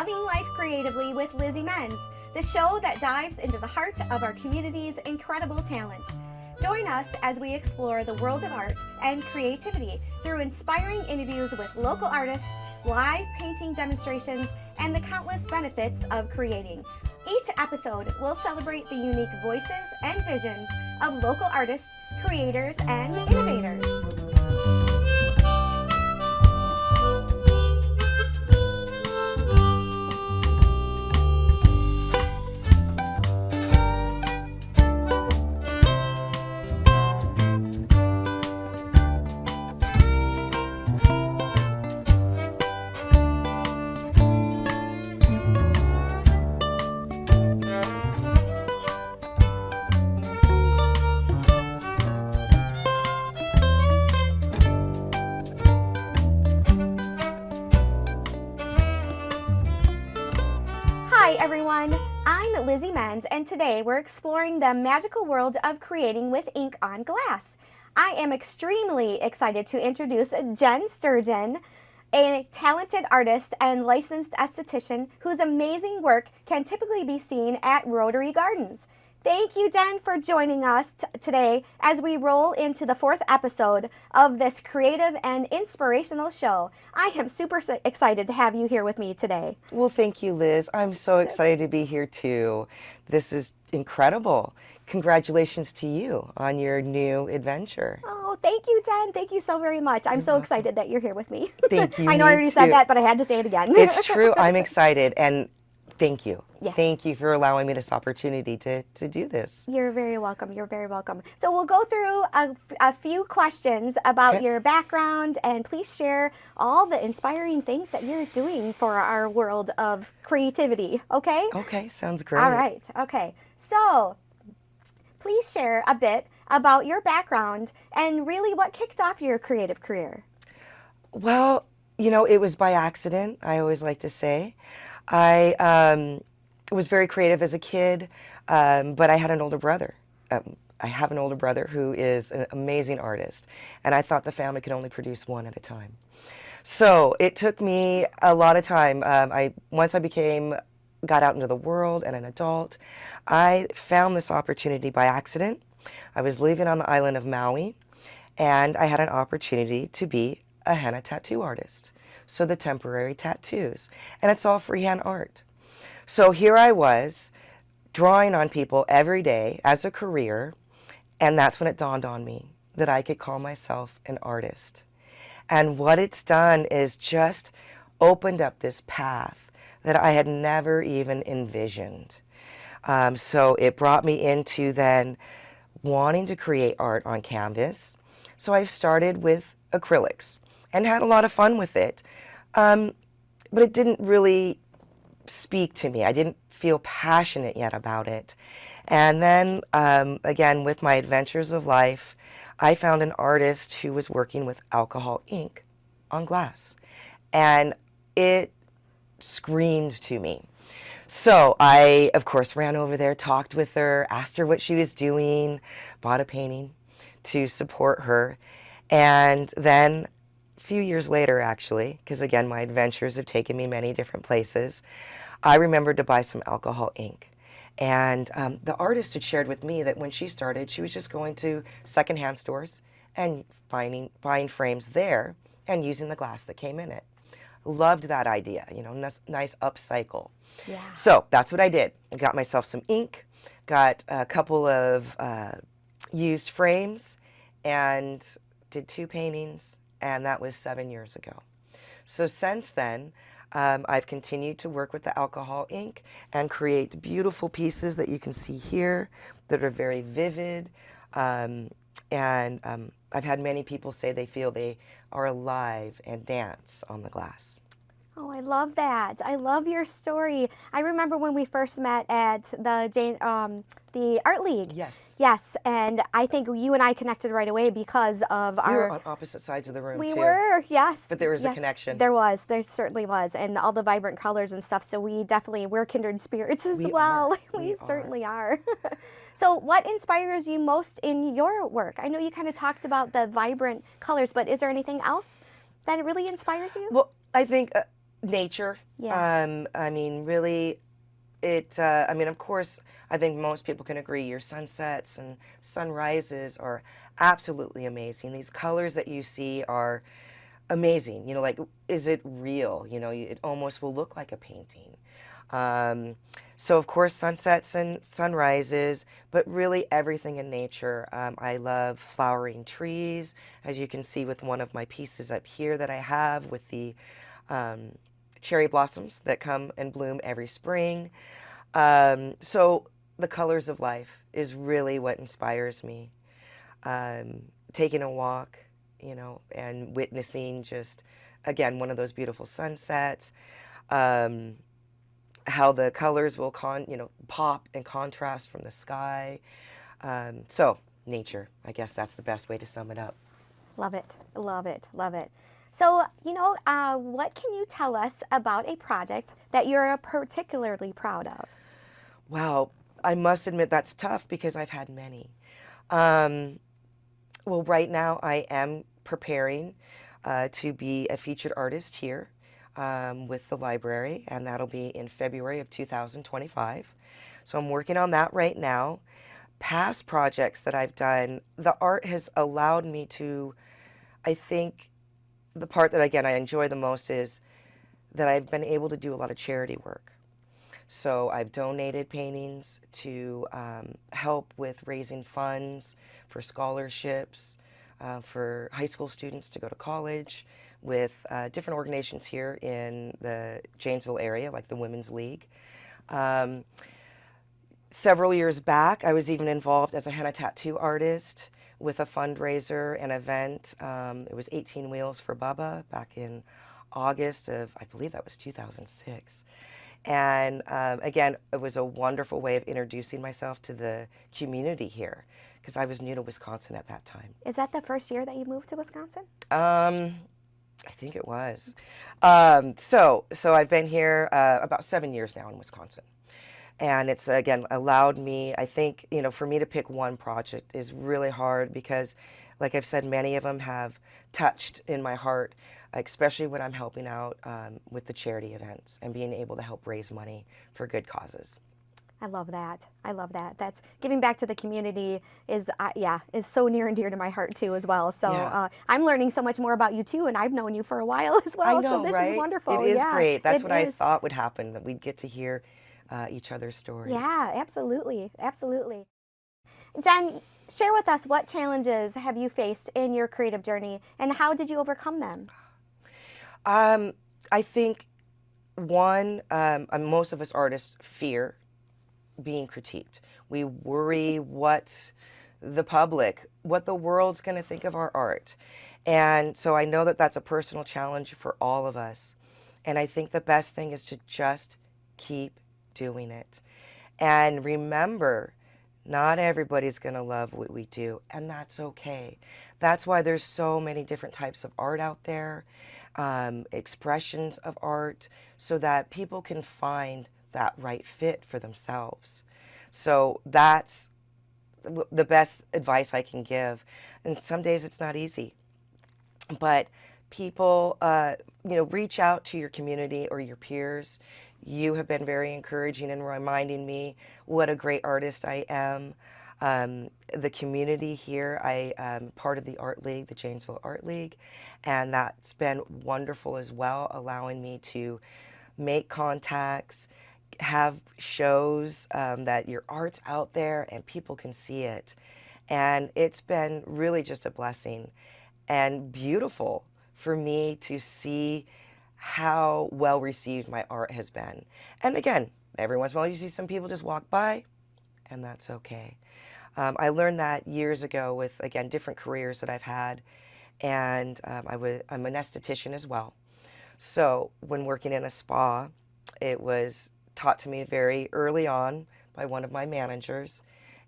Loving Life Creatively with Lizzie Menz, the show that dives into the heart of our community's incredible talent. Join us as we explore the world of art and creativity through inspiring interviews with local artists, live painting demonstrations, and the countless benefits of creating. Each episode will celebrate the unique voices and visions of local artists, creators, and innovators. Hi everyone, I'm Lizzie Menz, and today we're exploring the magical world of creating with ink on glass. I am extremely excited to introduce Jen Sturgeon, a talented artist and licensed esthetician whose amazing work can typically be seen at Rotary Gardens. Thank you, Jen, for joining us today as we roll into the 4th episode of this creative and inspirational show. I am super excited to have you here with me today. Well, thank you, Liz. I'm so excited to be here too. This is incredible. Congratulations to you on your new adventure. Oh, thank you, Jen. Thank you so very much. I'm so excited that you're here with me. Thank you. I know I already said that, but I had to say it again. It's true. I'm excited, and thank you. Yes. Thank you for allowing me this opportunity to do this. You're very welcome. You're very welcome. So we'll go through a few questions about your background, and please share all the inspiring things that you're doing for our world of creativity, okay? Okay, sounds great. All right, okay. So please share a bit about your background and really what kicked off your creative career. Well, you know, it was by accident, I always like to say. I was very creative as a kid, but I had an older brother. I have an older brother who is an amazing artist, and I thought the family could only produce one at a time. So it took me a lot of time. Once I got out into the world and an adult, I found this opportunity by accident. I was living on the island of Maui, and I had an opportunity to be a henna tattoo artist. So the temporary tattoos, and it's all freehand art. So here I was, drawing on people every day as a career, and that's when it dawned on me that I could call myself an artist. And what it's done is just opened up this path that I had never even envisioned. So it brought me into then wanting to create art on canvas. So I started with acrylics and had a lot of fun with it. But it didn't really speak to me. I didn't feel passionate yet about it. And then, again, with my adventures of life, I found an artist who was working with alcohol ink on glass. And it screamed to me. So I, of course, ran over there, talked with her, asked her what she was doing, bought a painting to support her. And then a few years later, actually, because again, my adventures have taken me many different places, I remembered to buy some alcohol ink. And the artist had shared with me that when she started, she was just going to secondhand stores and buying frames there and using the glass that came in it. Loved that idea, you know, nice upcycle. Yeah. So that's what I did. I got myself some ink, got a couple of used frames, and did 2 paintings, and that was 7 years ago. So since then, I've continued to work with the alcohol ink and create beautiful pieces that you can see here that are very vivid. And I've had many people say they feel they are alive and dance on the glass. Oh, I love that. I love your story. I remember when we first met at the Art League. Yes. Yes, and I think you and I connected right away because of We were on opposite sides of the room, We too. were, yes. But there was yes, a connection. There certainly was, and all the vibrant colors and stuff, so we're kindred spirits as well. We certainly are. So what inspires you most in your work? I know you kind of talked about the vibrant colors, but is there anything else that really inspires you? Well, I think Nature. Yeah. I mean, really, I mean, of course, I think most people can agree your sunsets and sunrises are absolutely amazing. These colors that you see are amazing. You know, like, is it real? You know, it almost will look like a painting. Um, so, of course, sunsets and sunrises, but really everything in nature. I love flowering trees, as you can see with one of my pieces up here that I have with the um, cherry blossoms that come and bloom every spring. So the colors of life is really what inspires me. Taking a walk, you know, and witnessing just, again, one of those beautiful sunsets, um, how the colors will pop and contrast from the sky. So nature, I guess that's the best way to sum it up. Love it. Love it. Love it. So, what can you tell us about a project that you're particularly proud of? Wow, I must admit that's tough because I've had many. Um, well, right now I am preparing to be a featured artist here with the library, and that'll be in February of 2025. So I'm working on that right now. Past projects that I've done, the art has allowed me to, I think, the part that, again, I enjoy the most is that I've been able to do a lot of charity work. So I've donated paintings to help with raising funds for scholarships for high school students to go to college with different organizations here in the Janesville area, like the Women's League. Um, Several years back, I was even involved as a henna tattoo artist with a fundraiser and event. It was 18 Wheels for Bubba back in August of, I believe that was 2006. And again, it was a wonderful way of introducing myself to the community here because I was new to Wisconsin at that time. Is that the first year that you moved to Wisconsin? I think it was. So I've been here about 7 years now in Wisconsin. And it's, again, allowed me, I think, you know, for me to pick one project is really hard because, like I've said, many of them have touched in my heart, especially when I'm helping out with the charity events and being able to help raise money for good causes. I love that. I love that. That's giving back to the community is so near and dear to my heart too as well. So Yeah. I'm learning so much more about you too, and I've known you for a while as I well. So know, this is right? It wonderful. is Yeah, great. That's it what I is. thought would happen, that we'd get to hear each other's stories. Yeah, absolutely, absolutely. Jen, share with us what challenges have you faced in your creative journey, and how did you overcome them? I think one, most of us artists fear being critiqued. We worry what the world's going to think of our art. And so I know that that's a personal challenge for all of us. And I think the best thing is to just keep doing it. And remember, not everybody's going to love what we do, and that's okay. That's why there's so many different types of art out there, expressions of art, so that people can find that right fit for themselves. So that's the best advice I can give. And some days it's not easy, but people, reach out to your community or your peers. You have been very encouraging in reminding me what a great artist I am. The community here, I am part of the Art League, the Janesville Art League, and that's been wonderful as well, allowing me to make contacts, have shows that your art's out there and people can see it. And it's been really just a blessing and beautiful for me to see how well received my art has been. And again, every once in a while you see some people just walk by, and that's okay. I learned that years ago with, again, different careers that I've had, and I'm an esthetician as well. So when working in a spa, it was taught to me very early on by one of my managers,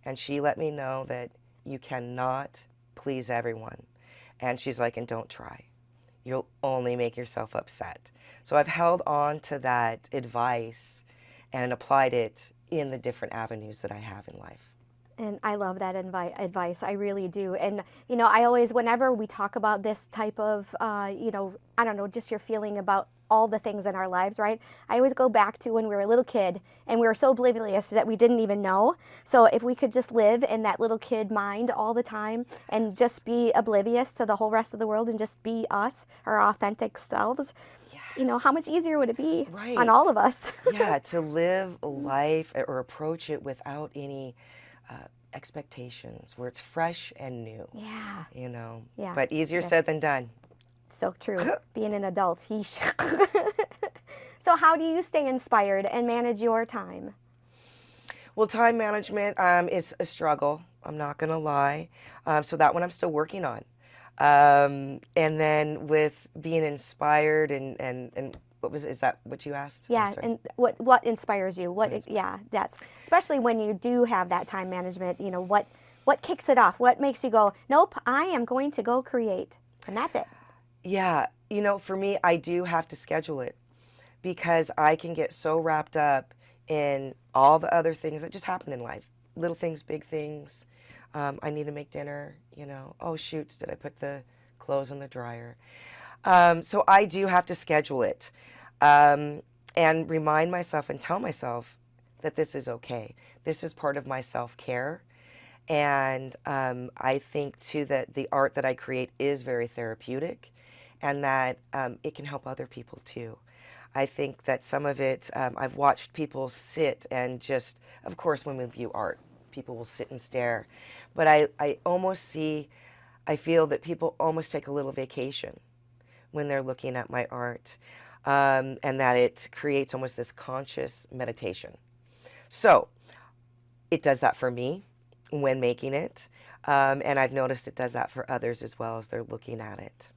and she let me know that you cannot please everyone. And she's like, and don't try. You'll only make yourself upset. So I've held on to that advice and applied it in the different avenues that I have in life. And I love that advice. I really do. And, I always, whenever we talk about this type of, I don't know, just your feeling about all the things in our lives, right? I always go back to when we were a little kid and we were so oblivious that we didn't even know. So if we could just live in that little kid mind all the time and just be oblivious to the whole rest of the world and just be us, our authentic selves, you know, how much easier would it be on Right. all of us? Yeah, to live life or approach it without any expectations, where it's fresh and new, Yeah. you know. Yeah. But easier Yes. said than done. So true. Being an adult. Yeesh. So how do you stay inspired and manage your time? Well, time management is a struggle. I'm not going to lie. So that one I'm still working on. And then with being inspired and what was, is that what you asked? I'm Yeah, sorry. and what inspires you? Yeah, that's especially when you do have that time management, you know, what kicks it off? What makes you go, "Nope, I am going to go create." And that's it. Yeah, you know, for me, I do have to schedule it because I can get so wrapped up in all the other things that just happen in life. Little things, big things. I need to make dinner, you know. Oh, shoots, did I put the clothes in the dryer? So I do have to schedule it and remind myself and tell myself that this is okay. This is part of my self-care. And I think too that the art that I create is very therapeutic and that it can help other people too. I think that some of it, I've watched people sit and just, of course, when we view art, people will sit and stare. But I almost see, I feel that people almost take a little vacation when they're looking at my art, and that it creates almost this conscious meditation. So it does that for me when making it, and I've noticed it does that for others as well as they're looking at it.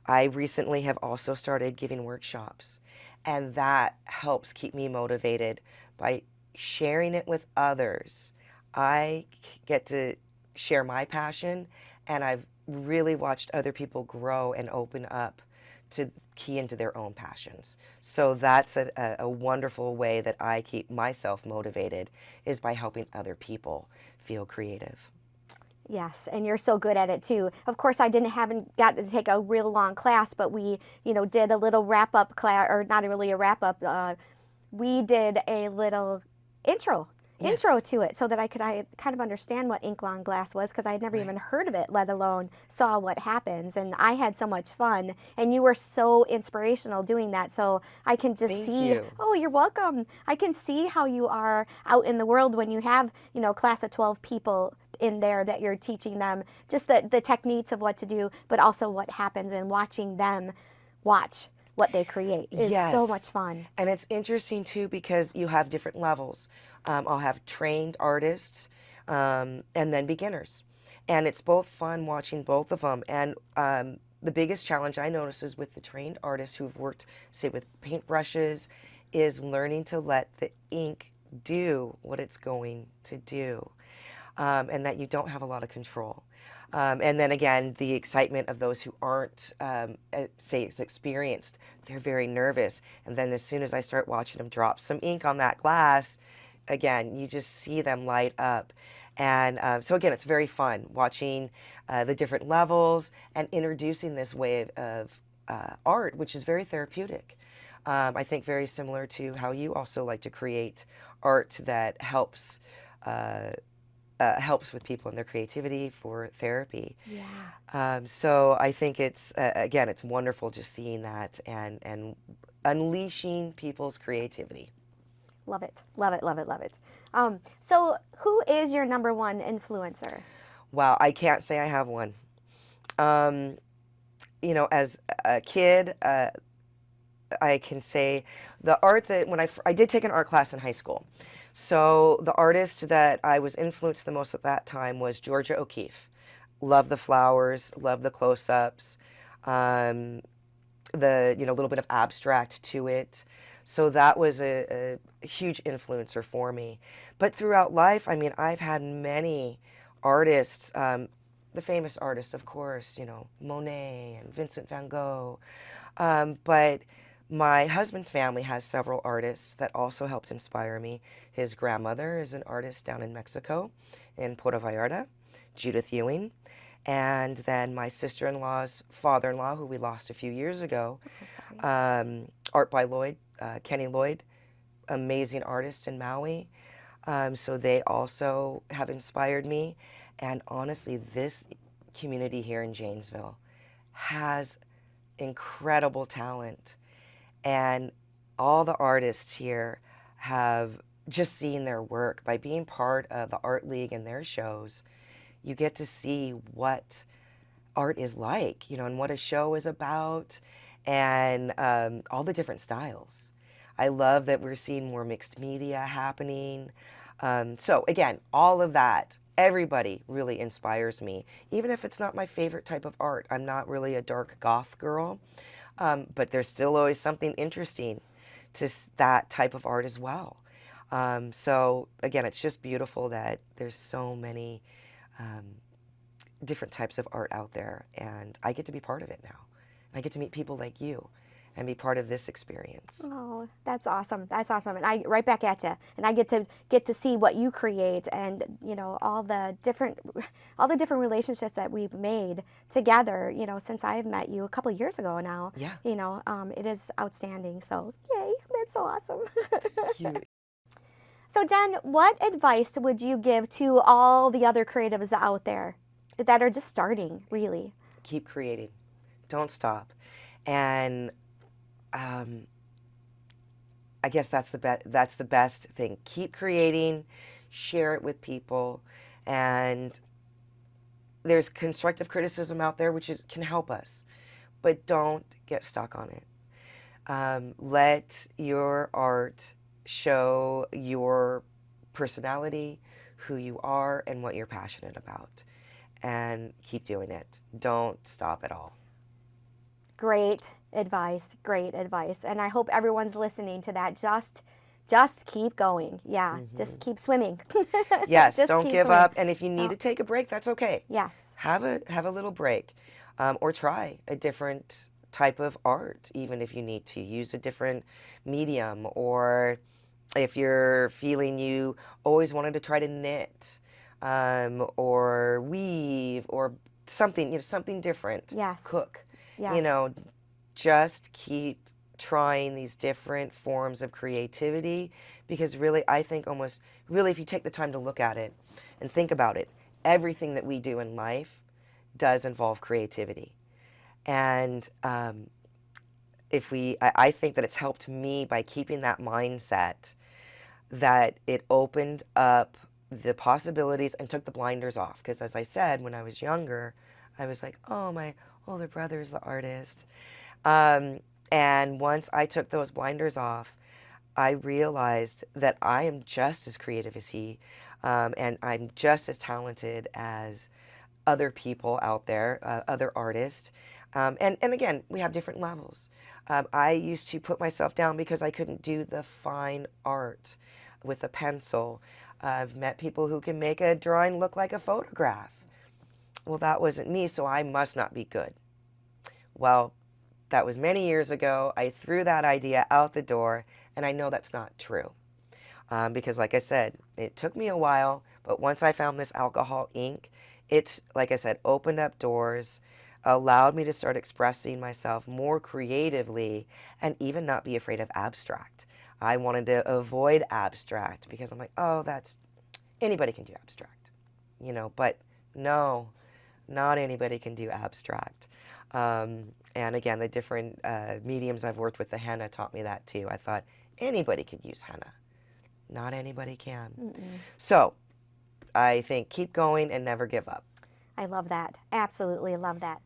I recently have also started giving workshops, and that helps keep me motivated by sharing it with others. I get to share my passion, and I've really watched other people grow and open up to key into their own passions. So that's a wonderful way that I keep myself motivated, is by helping other people feel creative. Yes, and you're so good at it too. Of course, I haven't got to take a real long class, but we, you know, did a little wrap up class, or not really a wrap up. We did a little intro Yes. to it, so that I kind of understand what ink on glass was, because I had never Right. even heard of it, let alone saw what happens. And I had so much fun, and you were so inspirational doing that. So I can just Thank see. you. Oh, you're welcome. I can see how you are out in the world when you have, you know, a class of 12 people in there that you're teaching them just the techniques of what to do, but also what happens, and watching them watch what they create is so Yes. much fun. And it's interesting too because you have different levels. I'll have trained artists and then beginners. And it's both fun watching both of them. And the biggest challenge I notice is with the trained artists who've worked, say, with paintbrushes, is learning to let the ink do what it's going to do. And that you don't have a lot of control. And then again, the excitement of those who aren't, say, experienced, they're very nervous. And then as soon as I start watching them drop some ink on that glass, again, you just see them light up. And so again, it's very fun watching the different levels and introducing this way of art, which is very therapeutic. I think very similar to how you also like to create art that helps with people and their creativity for therapy. Yeah. So I think it's, again, it's wonderful just seeing that and unleashing people's creativity. Love it. Love it. Love it. Love it. So who is your number one influencer? Wow, I can't say I have one. You know, as a kid, I can say the art that when I did take an art class in high school. So the artist that I was influenced the most at that time was Georgia O'Keeffe. Love the flowers, love the close-ups, the, you know, little bit of abstract to it. So that was a huge influencer for me. But throughout life, I mean, I've had many artists, the famous artists, of course, you know, Monet and Vincent van Gogh. But my husband's family has several artists that also helped inspire me. His grandmother is an artist down in Mexico, in Puerto Vallarta, Judith Ewing. And then my sister-in-law's father-in-law, who we lost a few years ago, Oh, sorry. art by Lloyd, Kenny Lloyd, amazing artist in Maui. So they also have inspired me. And honestly, this community here in Janesville has incredible talent. And all the artists here have just seen their work. By being part of the Art League and their shows, you get to see what art is like, and what a show is about, and all the different styles. I love that we're seeing more mixed media happening. So again, all of that, everybody really inspires me, even if it's not my favorite type of art. I'm not really a dark goth girl, but there's still always something interesting to that type of art as well. So again, it's just beautiful that there's so many different types of art out there, and I get to be part of it now. I get to meet people like you and be part of this experience. Oh, that's awesome. That's awesome. And I right back at you. And I get to see what you create, and all the different relationships that we've made together, since I've met you a couple of years ago now. Yeah. It is outstanding. So, yay. That's so awesome. Cute. So, Jen, what advice would you give to all the other creatives out there that are just starting, really? Keep creating. Don't stop. And I guess that's the best thing. Keep creating, share it with people, and there's constructive criticism out there which can help us, but don't get stuck on it. Let your art show your personality, who you are, and what you're passionate about, and keep doing it. Don't stop at all. Great advice. Great advice. And I hope everyone's listening to that. Just keep going. Yeah. Just keep swimming. Yes. Just Don't keep give swimming. up. And if you need to take a break, that's okay. Yes. Have a little break, or try a different type of art, even if you need to use a different medium, or if you're feeling you always wanted to try to knit, or weave, or something, something different. Yes. Cook. Yes. Just keep trying these different forms of creativity, because really, I think if you take the time to look at it and think about it, everything that we do in life does involve creativity. And I think that it's helped me by keeping that mindset, that it opened up the possibilities and took the blinders off. Because as I said, when I was younger, I was like, oh, my older brother is the artist. And once I took those blinders off, I realized that I am just as creative as he, and I'm just as talented as other people out there, other artists. And again, we have different levels. I used to put myself down because I couldn't do the fine art with a pencil. I've met people who can make a drawing look like a photograph. Well, that wasn't me, so I must not be good. Well, that was many years ago. I threw that idea out the door, and I know that's not true. Because like I said, it took me a while, but once I found this alcohol ink, it, like I said, opened up doors, allowed me to start expressing myself more creatively, and even not be afraid of abstract. I wanted to avoid abstract because I'm like, oh, anybody can do abstract, but no, not anybody can do abstract. And again, the different mediums I've worked with, the henna taught me that too. I thought anybody could use henna. Not anybody can. So I think keep going and never give up. I love that. Absolutely love that.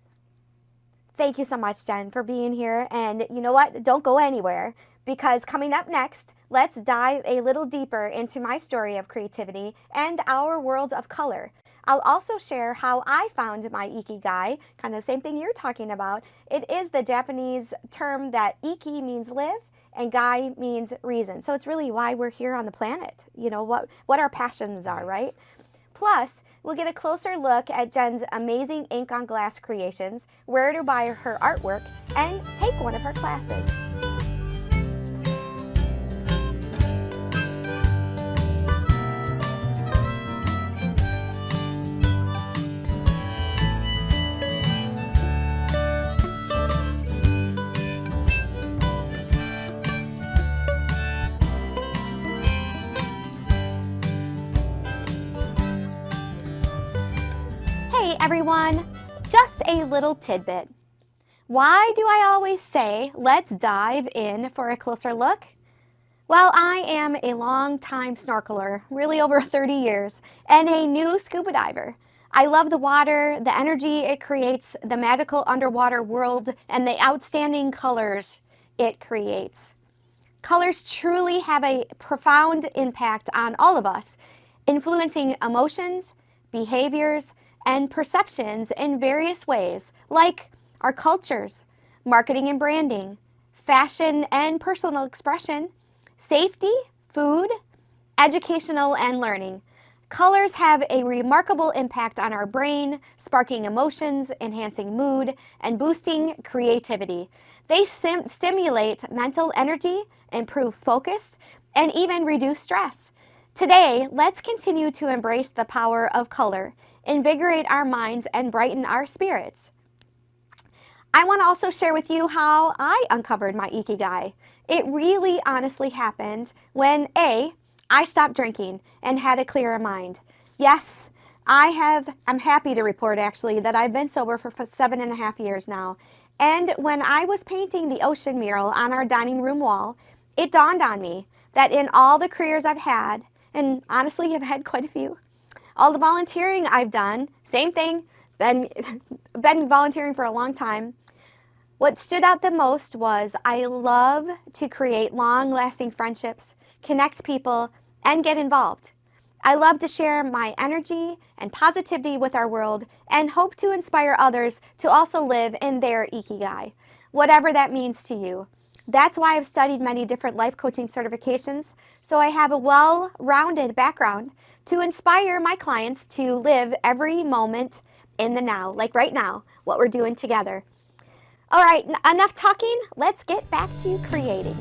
Thank you so much, Jen, for being here. And you know what? Don't go anywhere, because coming up next, let's dive a little deeper into my story of creativity and our world of color. I'll also share how I found my ikigai, kind of the same thing you're talking about. It is the Japanese term that iki means live and gai means reason. So it's really why we're here on the planet, what our passions are, right? Plus, we'll get a closer look at Jen's amazing ink on glass creations, where to buy her artwork, and take one of her classes. Hey everyone, just a little tidbit. Why do I always say let's dive in for a closer look? Well, I am a long-time snorkeler, really over 30 years, and a new scuba diver. I love the water, the energy it creates, the magical underwater world, and the outstanding colors it creates. Colors truly have a profound impact on all of us, influencing emotions, behaviors, and perceptions in various ways, like our cultures, marketing and branding, fashion and personal expression, safety, food, educational, and learning. Colors have a remarkable impact on our brain, sparking emotions, enhancing mood, and boosting creativity. They stimulate mental energy, improve focus, and even reduce stress. Today, let's continue to embrace the power of color, invigorate our minds, and brighten our spirits. I want to also share with you how I uncovered my ikigai. It really honestly happened when I stopped drinking and had a clearer mind. Yes, I'm happy to report actually that I've been sober for 7.5 years now. And when I was painting the ocean mural on our dining room wall, it dawned on me that in all the careers I've had, and honestly I've had quite a few, all the volunteering I've done, same thing, been volunteering for a long time. What stood out the most was I love to create long-lasting friendships, connect people, and get involved. I love to share my energy and positivity with our world and hope to inspire others to also live in their ikigai, whatever that means to you. That's why I've studied many different life coaching certifications, so I have a well-rounded background to inspire my clients to live every moment in the now, like right now, what we're doing together. All right, enough talking. Let's get back to creating.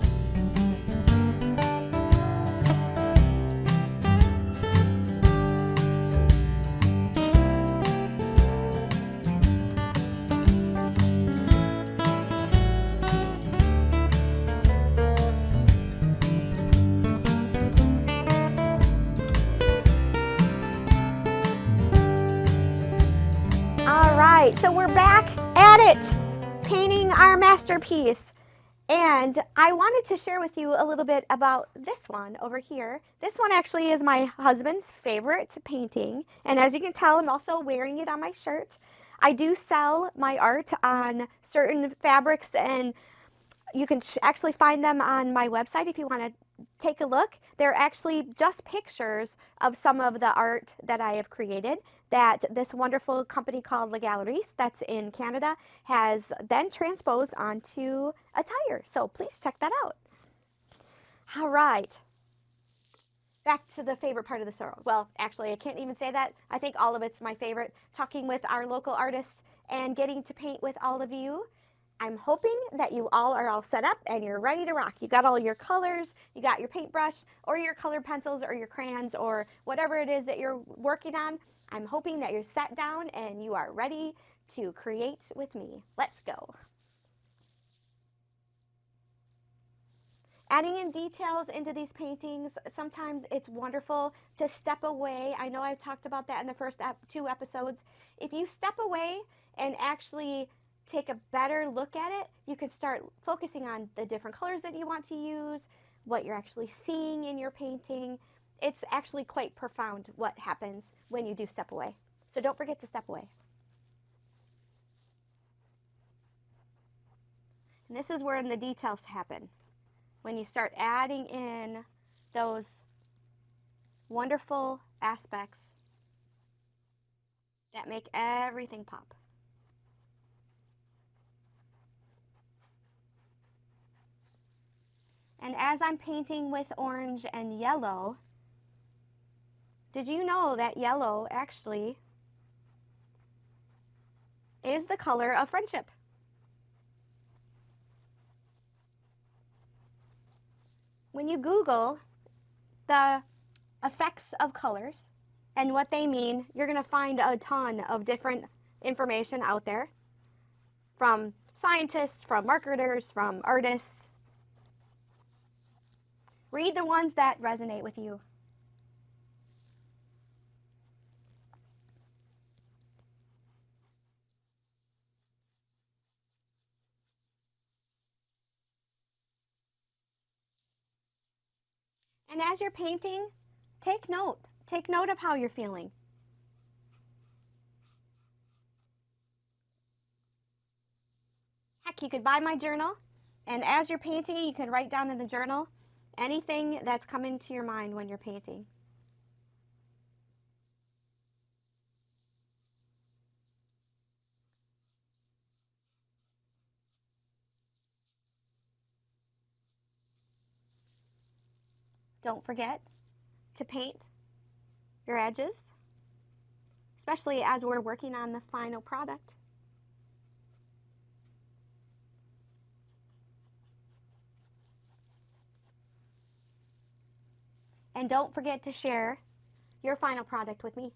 All right, so we're back at it, painting our masterpiece. And I wanted to share with you a little bit about this one over here. This one actually is my husband's favorite painting. And as you can tell, I'm also wearing it on my shirt. I do sell my art on certain fabrics, and you can actually find them on my website if you want to take a look. They're actually just pictures of some of the art that I have created that this wonderful company called La Galeries that's in Canada has then transposed onto a tire. So please check that out. All right. Back to the favorite part of the show. Well, actually, I can't even say that. I think all of it's my favorite. Talking with our local artists and getting to paint with all of you. I'm hoping that you all are all set up and you're ready to rock. You got all your colors, you got your paintbrush or your colored pencils or your crayons or whatever it is that you're working on. I'm hoping that you're sat down and you are ready to create with me. Let's go. Adding in details into these paintings, sometimes it's wonderful to step away. I know I've talked about that in the first 2 episodes. If you step away and actually take a better look at it, you can start focusing on the different colors that you want to use, what you're actually seeing in your painting. It's actually quite profound what happens when you do step away. So don't forget to step away. And this is where the details happen. When you start adding in those wonderful aspects that make everything pop. And as I'm painting with orange and yellow, did you know that yellow actually is the color of friendship? When you Google the effects of colors and what they mean, you're going to find a ton of different information out there from scientists, from marketers, from artists. Read the ones that resonate with you. And as you're painting, take note. Take note of how you're feeling. Heck, you could buy my journal, and as you're painting, you can write down in the journal anything that's coming to your mind when you're painting. Don't forget to paint your edges, especially as we're working on the final product. And don't forget to share your final product with me.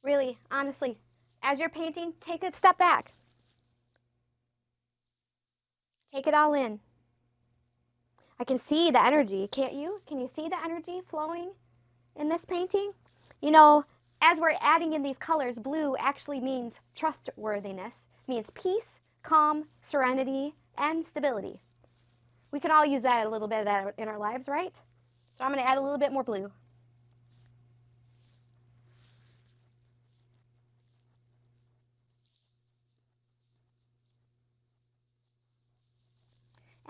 Really, honestly, as you're painting, take a step back. Take it all in. I can see the energy, can't you? Can you see the energy flowing in this painting? You know, as we're adding in these colors, blue actually means trustworthiness, means peace, calm, serenity, and stability. We can all use that a little bit of that in our lives, right? So I'm going to add a little bit more blue.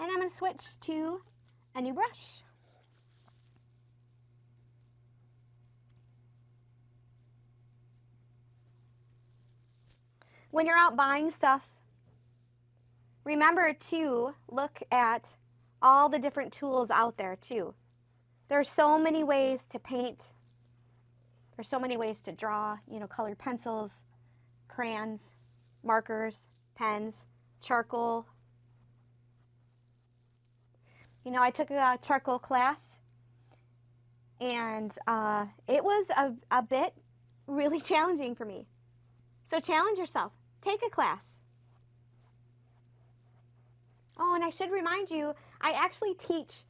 And I'm going to switch to a new brush. When you're out buying stuff, remember to look at all the different tools out there too. There's so many ways to paint. There's so many ways to draw, colored pencils, crayons, markers, pens, charcoal. I took a charcoal class, and it was a bit really challenging for me. So challenge yourself. Take a class. Oh, and I should remind you, I actually teach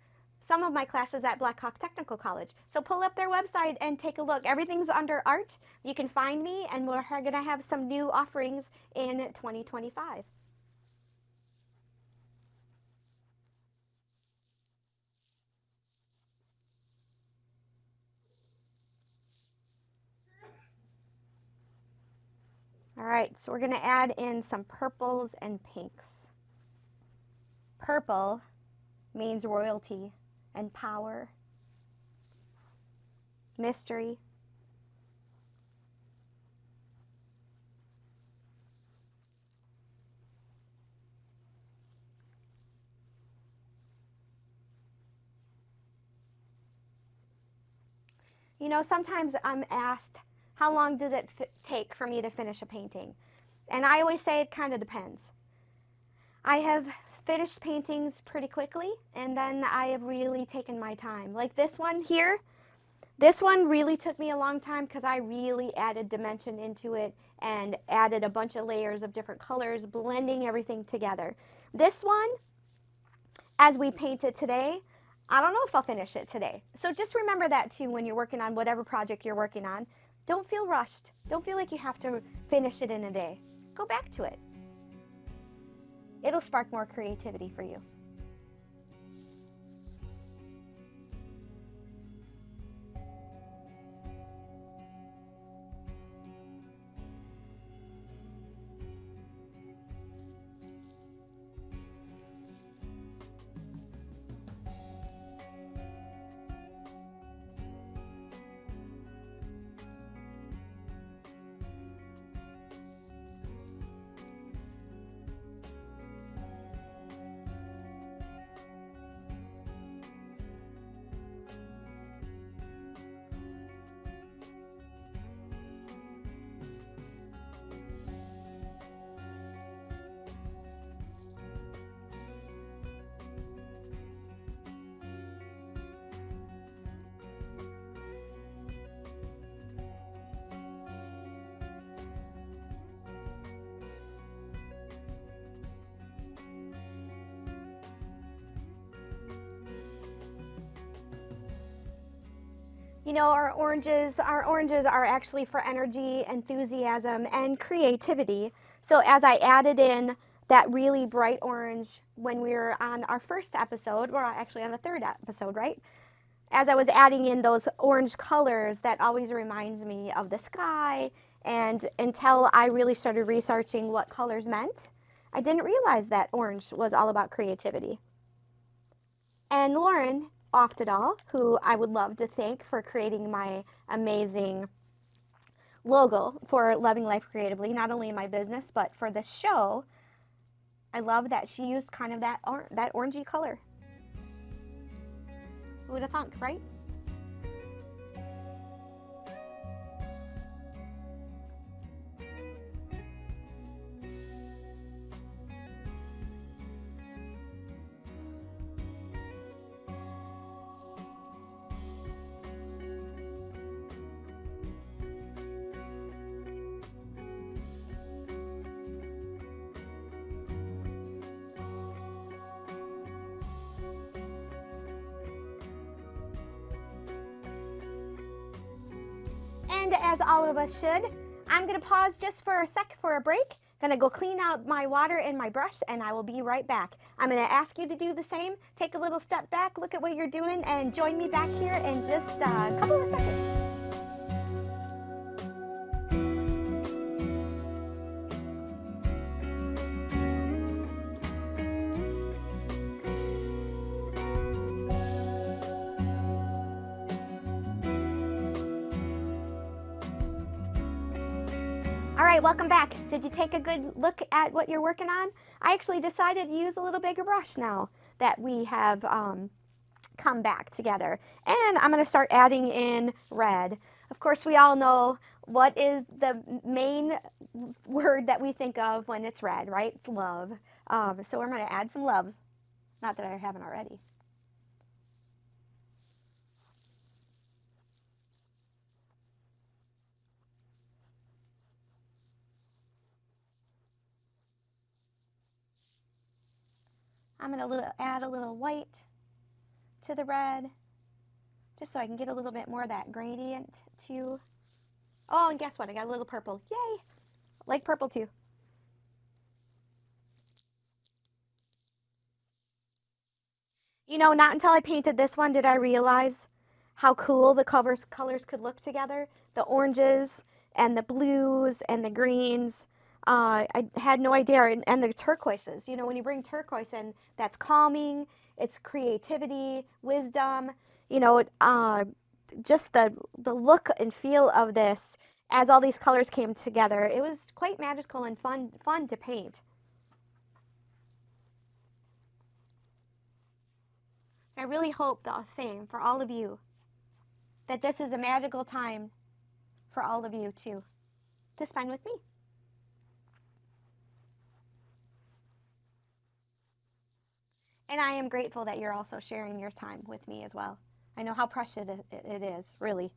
some of my classes at Black Hawk Technical College. So pull up their website and take a look. Everything's under art. You can find me, and we're going to have some new offerings in 2025. All right, so we're going to add in some purples and pinks. Purple means royalty and power, mystery. Sometimes I'm asked, how long does it take for me to finish a painting? And I always say it kind of depends. I have finished paintings pretty quickly, and then I have really taken my time. Like this one here, this one really took me a long time because I really added dimension into it and added a bunch of layers of different colors, blending everything together. This one, as we paint it today, I don't know if I'll finish it today. So just remember that too when you're working on whatever project you're working on. Don't feel rushed. Don't feel like you have to finish it in a day. Go back to it. It'll spark more creativity for you. You know, our oranges are actually for energy, enthusiasm, and creativity. So as I added in that really bright orange when we were on our first episode, or actually on the third episode, right? As I was adding in those orange colors, that always reminds me of the sky. And until I really started researching what colors meant, I didn't realize that orange was all about creativity. And Lauren Oftedal, who I would love to thank for creating my amazing logo for Loving Life Creatively, not only in my business, but for the show. I love that she used kind of that orangey color. Who would have thunk, right? And as all of us should, I'm going to pause just for a sec for a break. Going to go clean out my water and my brush, and I will be right back. I'm going to ask you to do the same. Take a little step back, look at what you're doing, and join me back here in just a couple of seconds. All right, welcome back. Did you take a good look at what you're working on? I actually decided to use a little bigger brush now that we have come back together. And I'm going to start adding in red. Of course, we all know what is the main word that we think of when it's red, right? It's love. So I'm going to add some love. Not that I haven't already. I'm going to add a little white to the red, just so I can get a little bit more of that gradient too. Oh, and guess what? I got a little purple. Yay! Like purple too. You know, not until I painted this one did I realize how cool the colors could look together. The oranges and the blues and the greens. I had no idea. And the turquoises. You know, when you bring turquoise in, that's calming. It's creativity, wisdom. You know, just the look and feel of this as all these colors came together. It was quite magical and fun to paint. I really hope the same for all of you, that this is a magical time for all of you too, to spend with me. And I am grateful that you're also sharing your time with me as well. I know how precious it is, really.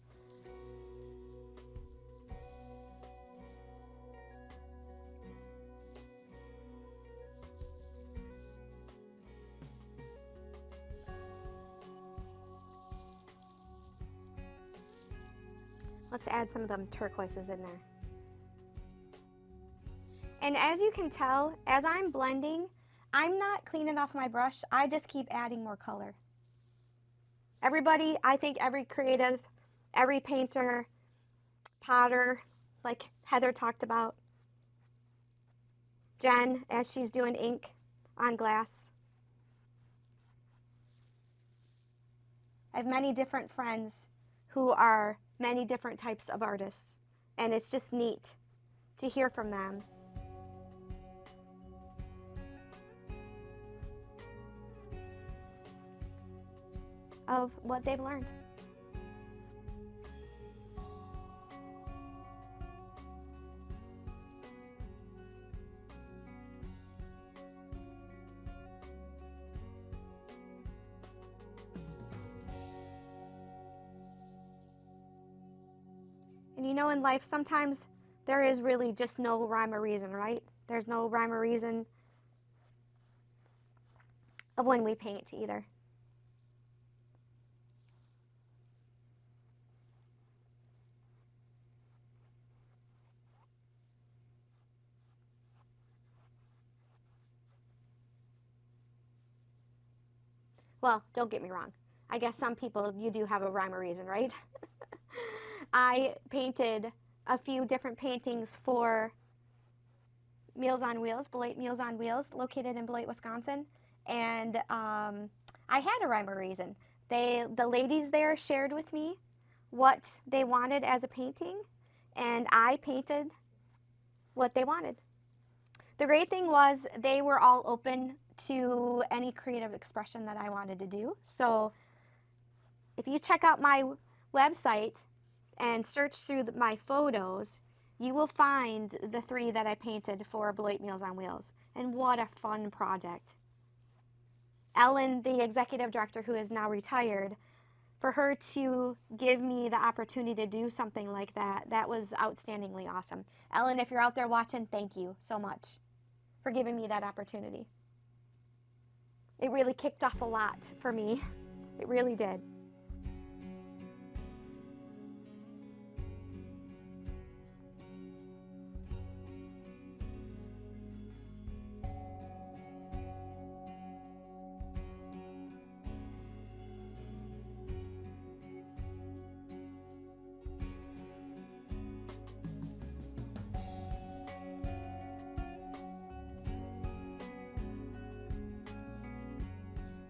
Let's add some of them turquoises in there. And as you can tell, as I'm blending, I'm not cleaning off my brush. I just keep adding more color. Everybody, I think every creative, every painter, potter, like Heather talked about, Jen, as she's doing ink on glass. I have many different friends who are many different types of artists, and it's just neat to hear from them. Of what they've learned. And you know, in life, sometimes there is really just no rhyme or reason, right? There's no rhyme or reason of when we paint either. Well, don't get me wrong. I guess some people, you do have a rhyme or reason, right? I painted a few different paintings for Meals on Wheels, Beloit Meals on Wheels, located in Beloit, Wisconsin. And I had a rhyme or reason. The ladies there shared with me what they wanted as a painting, and I painted what they wanted. The great thing was they were all open to any creative expression that I wanted to do. So if you check out my website and search through my photos, you will find the 3 that I painted for Beloit Meals on Wheels. And what a fun project. Ellen, the executive director who is now retired, for her to give me the opportunity to do something like that, that was outstandingly awesome. Ellen, if you're out there watching, thank you so much for giving me that opportunity. It really kicked off a lot for me. It really did.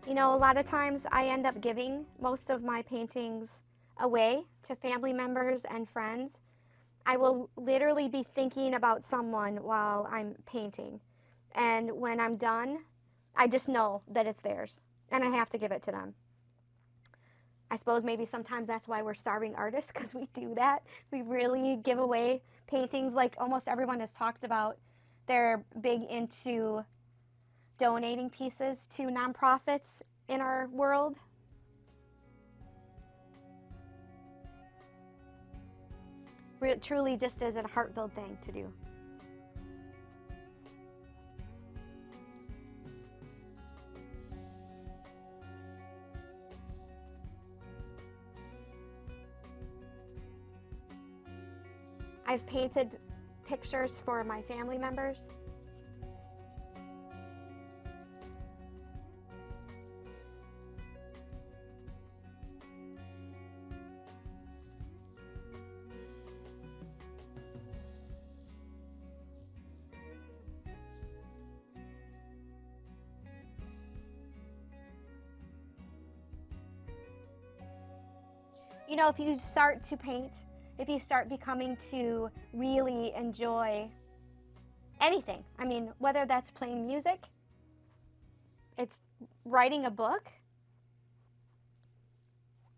You know, a lot of times I end up giving most of my paintings away to family members and friends. I will literally be thinking about someone while I'm painting. And when I'm done, I just know that it's theirs and I have to give it to them. I suppose maybe sometimes that's why we're starving artists, because we do that. We really give away paintings like almost everyone has talked about. They're big into donating pieces to nonprofits in our world. It truly just is a heart-filled thing to do. I've painted pictures for my family members. You know, if you start to paint, if you start becoming to really enjoy anything, I mean, whether that's playing music, it's writing a book,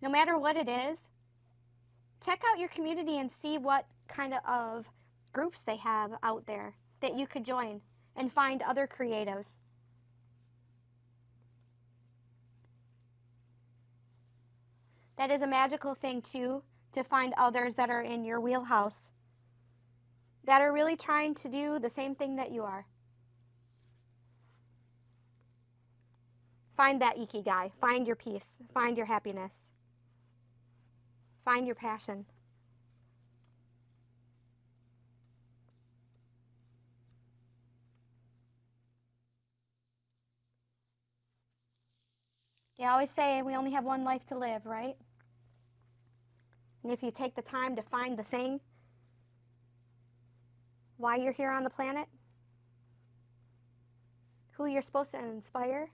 no matter what it is, check out your community and see what kind of groups they have out there that you could join and find other creatives. That is a magical thing too, to find others that are in your wheelhouse that are really trying to do the same thing that you are. Find that ikigai, find your peace, find your happiness, find your passion. They always say we only have one life to live, right? And if you take the time to find the thing, why you're here on the planet, who you're supposed to inspire,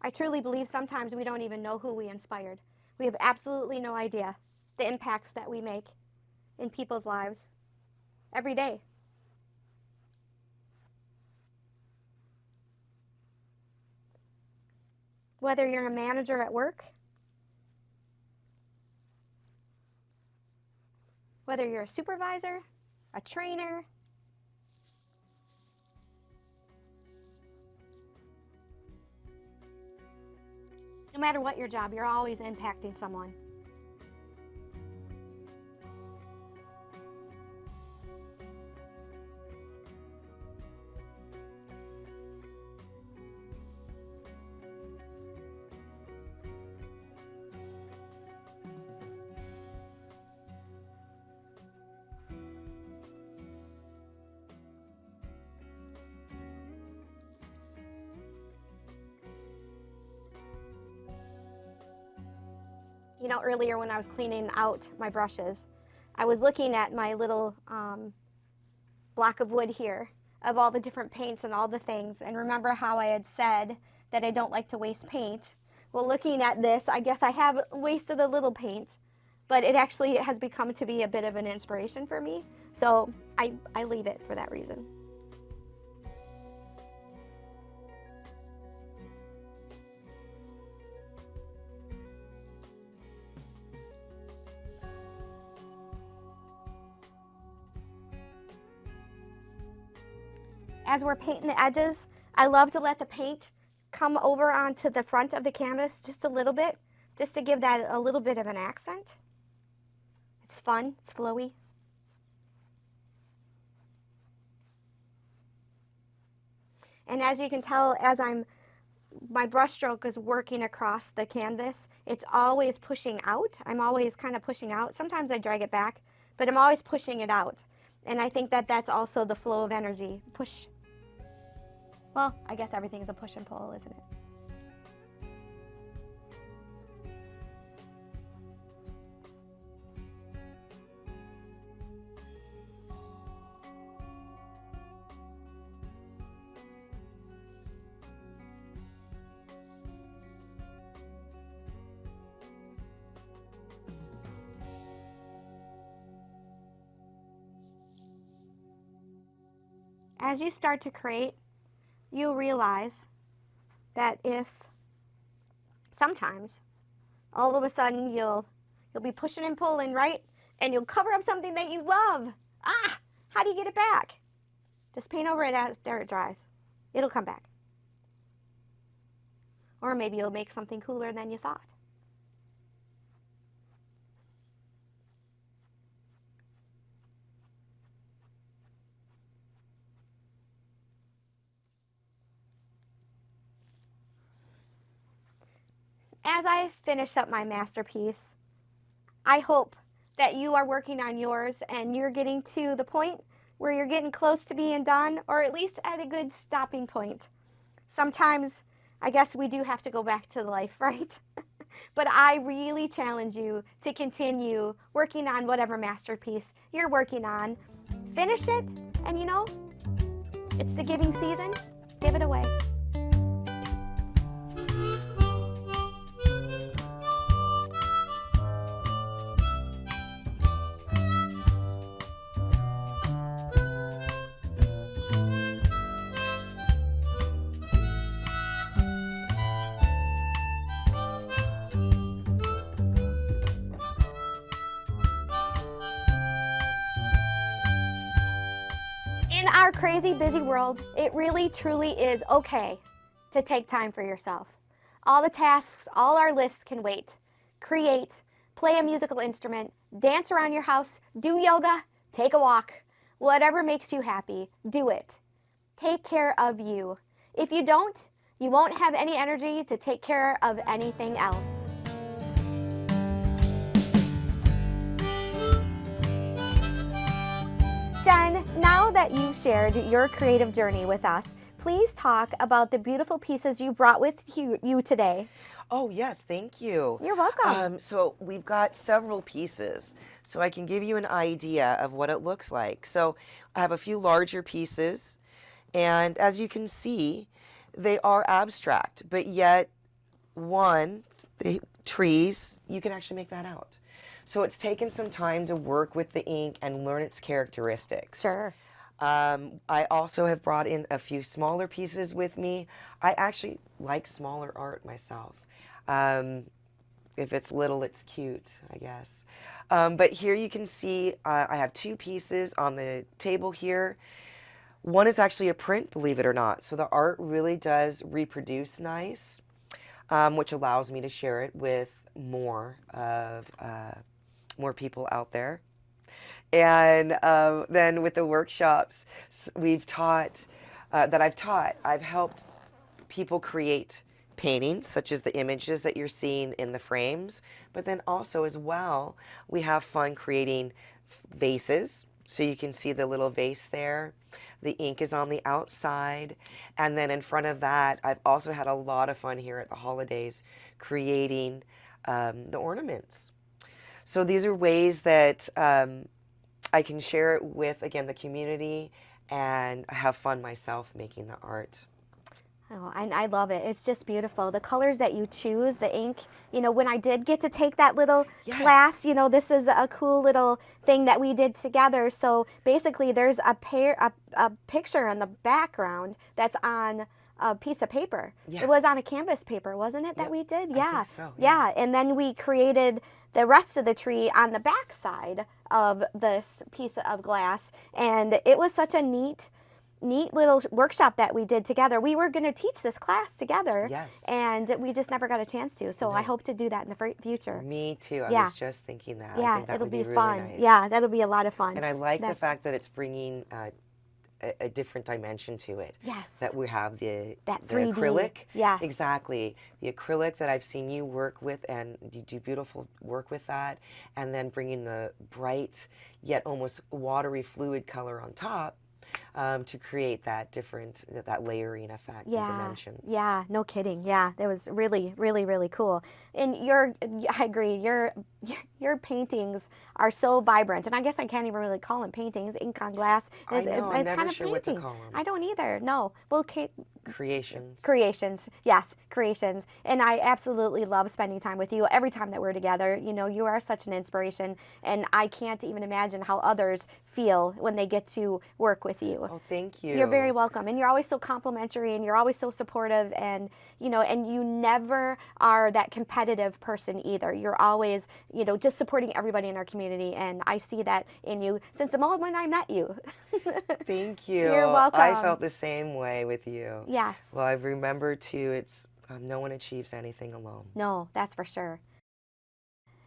I truly believe sometimes we don't even know who we inspired. We have absolutely no idea the impacts that we make in people's lives every day. Whether you're a manager at work, whether you're a supervisor, a trainer, no matter what your job, you're always impacting someone. You know, earlier when I was cleaning out my brushes, I was looking at my little block of wood here of all the different paints and all the things, and remember how I had said that I don't like to waste paint. Well, looking at this, I guess I have wasted a little paint, but it actually has become to be a bit of an inspiration for me, so I leave it for that reason. As we're painting the edges, I love to let the paint come over onto the front of the canvas just a little bit, just to give that a little bit of an accent. It's fun, it's flowy. And as you can tell, as my brush stroke is working across the canvas, it's always pushing out. I'm always kind of pushing out. Sometimes I drag it back, but I'm always pushing it out. And I think that that's also the flow of energy. Push. Well, I guess everything is a push and pull, isn't it? As you start to create, you'll realize that if sometimes all of a sudden you'll be pushing and pulling, right? And you'll cover up something that you love. How do you get it back? Just paint over it after it dries. It'll come back. Or maybe you'll make something cooler than you thought. As I finish up my masterpiece, I hope that you are working on yours and you're getting to the point where you're getting close to being done, or at least at a good stopping point. Sometimes, I guess we do have to go back to life, right? But I really challenge you to continue working on whatever masterpiece you're working on. Finish it, and you know, it's the giving season. Give it away. In our crazy busy world, it really truly is okay to take time for yourself. All the tasks, all our lists can wait. Create, play a musical instrument, dance around your house, do yoga, take a walk. Whatever makes you happy, do it. Take care of you. If you don't, you won't have any energy to take care of anything else. Jen, now that you've shared your creative journey with us, please talk about the beautiful pieces you brought with you today. Oh, yes, thank you. You're welcome. So we've got several pieces, so I can give you an idea of what it looks like. So I have a few larger pieces, and as you can see, they are abstract, but yet the trees, you can actually make that out. So it's taken some time to work with the ink and learn its characteristics. Sure. I also have brought in a few smaller pieces with me. I actually like smaller art myself. If it's little, it's cute, I guess. But here you can see I have two pieces on the table here. One is actually a print, believe it or not. So the art really does reproduce nice, which allows me to share it with more people out there. And then with the workshops I've taught, I've helped people create paintings, such as the images that you're seeing in the frames, but then also as well, we have fun creating vases. So you can see the little vase there. The ink is on the outside. And then in front of that, I've also had a lot of fun here at the holidays creating the ornaments. So these are ways that I can share it with, again, the community, and have fun myself making the art. Oh, I love it. It's just beautiful. The colors that you choose, the ink, you know, when I did get to take that little class, you know, this is a cool little thing that we did together. So basically there's a picture in the background that's on a piece of paper. Yeah. It was on a canvas paper, wasn't it, that Yep, we did? I Yeah. think so, Yeah. And then we created the rest of the tree on the back side of this piece of glass. And it was such a neat little workshop that we did together. We were going to teach this class together, Yes. and we just never got a chance to. So I hope to do that in the future. Me too. I Yeah. was just thinking that. I Yeah, think that it'll would be really fun. nice. Yeah, that'll be a lot of fun. And I like the fact that it's bringing a different dimension to it. Yes. That we have the 3D. acrylic. Yes. Exactly. The acrylic that I've seen you work with, and you do beautiful work with that. And then bringing the bright yet almost watery fluid color on top. To create that different, that layering effect and dimensions. Yeah, no kidding. Yeah, that was really, really, really cool. And I agree, your paintings are so vibrant. And I guess I can't even really call them paintings, ink on glass. I know, I'm it's never kind of sure painting. what to call them. I don't either, no. Well, Creations. Creations, yes, creations. And I absolutely love spending time with you every time that we're together. You know, you are such an inspiration, and I can't even imagine how others feel when they get to work with you. Oh, thank you. You're very welcome. And you're always so complimentary, and you're always so supportive, and you know, and you never are that competitive person either. You're always, you know, just supporting everybody in our community, and I see that in you since the moment when I met you. Thank you. You're welcome. I felt the same way with you. Yes. Well, I remember too, it's no one achieves anything alone. No, that's for sure.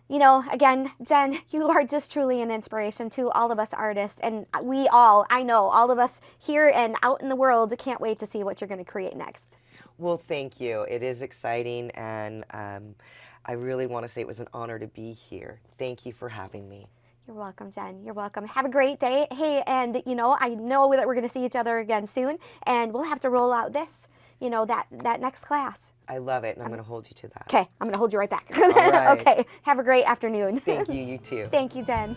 You know, again, Jen, you are just truly an inspiration to all of us artists, and I know, all of us here and out in the world can't wait to see what you're going to create next. Well, thank you. It is exciting, and I really want to say it was an honor to be here. Thank you for having me. You're welcome, Jen. You're welcome. Have a great day. Hey, and you know, I know that we're going to see each other again soon, and we'll have to roll out this, you know, that next class. I love it, and I'm going to hold you to that. Okay, I'm going to hold you right back. All right. Okay, have a great afternoon. Thank you, you too. Thank you, Jen.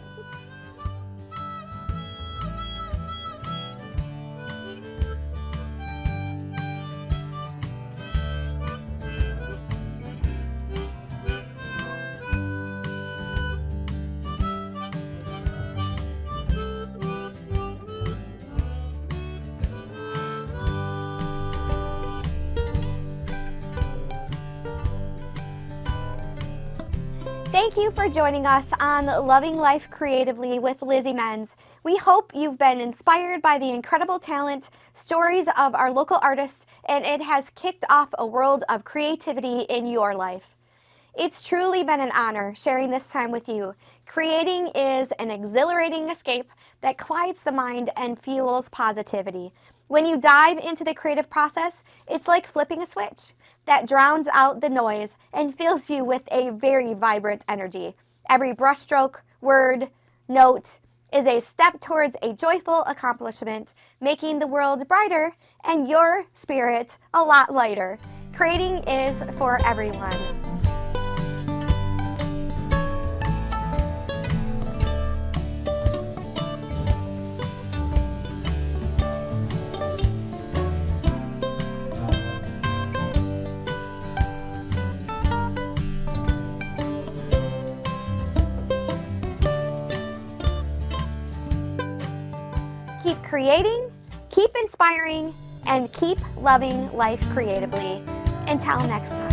Thank you for joining us on Loving Life Creatively with Lizzie Menz. We hope you've been inspired by the incredible talent, stories of our local artists, and it has kicked off a world of creativity in your life. It's truly been an honor sharing this time with you. Creating is an exhilarating escape that quiets the mind and fuels positivity. When you dive into the creative process, it's like flipping a switch that drowns out the noise and fills you with a very vibrant energy. Every brushstroke, word, note is a step towards a joyful accomplishment, making the world brighter and your spirit a lot lighter. Creating is for everyone. Keep creating, keep inspiring, and keep loving life creatively. Until next time.